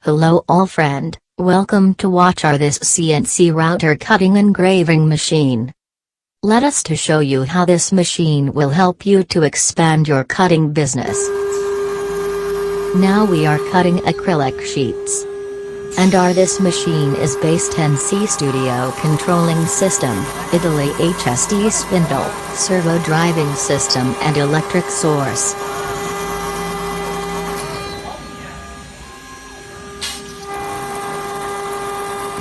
Hello all friend, welcome to watch our this CNC router cutting engraving machine. Let us to show you how this machine will help you to expand your cutting business. Now we are cutting acrylic sheets. And our this machine is based CNC Studio controlling system, Italy HSD spindle, servo driving system and electric source.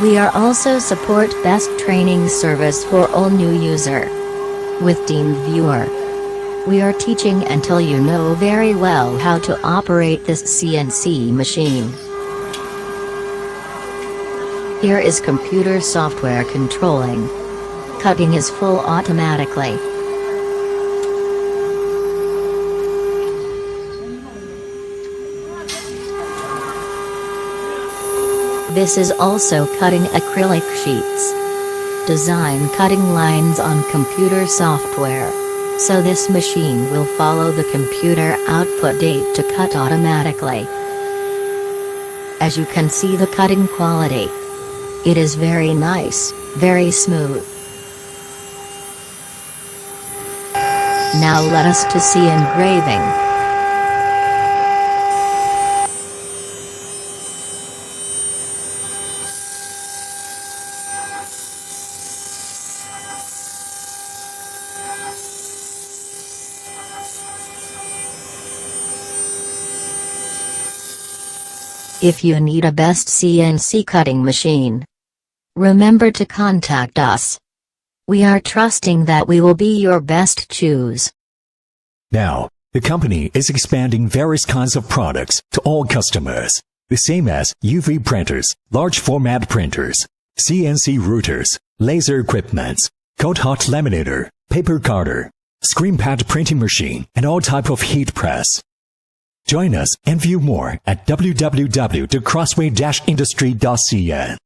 We are also support best training service for all new user. With Dean Viewer, we are teaching until you know very well how to operate this CNC machine. Here is computer software controlling. Cutting is full automatically. This is also cutting acrylic sheets. Design cutting lines on computer software. So this machine will follow the computer output date to cut automatically. As you can see the cutting quality. It is very nice, very smooth. Now let us to see engraving. If you need a best CNC cutting machine, remember to contact us. We are trusting that we will be your best choice. Now, the company is expanding various kinds of products to all customers, the same as UV printers, large format printers, CNC routers, laser equipments, cold hot laminator, paper cutter, screen pad printing machine, and all type of heat press. Join us and view more at www.crossway-industry.cn.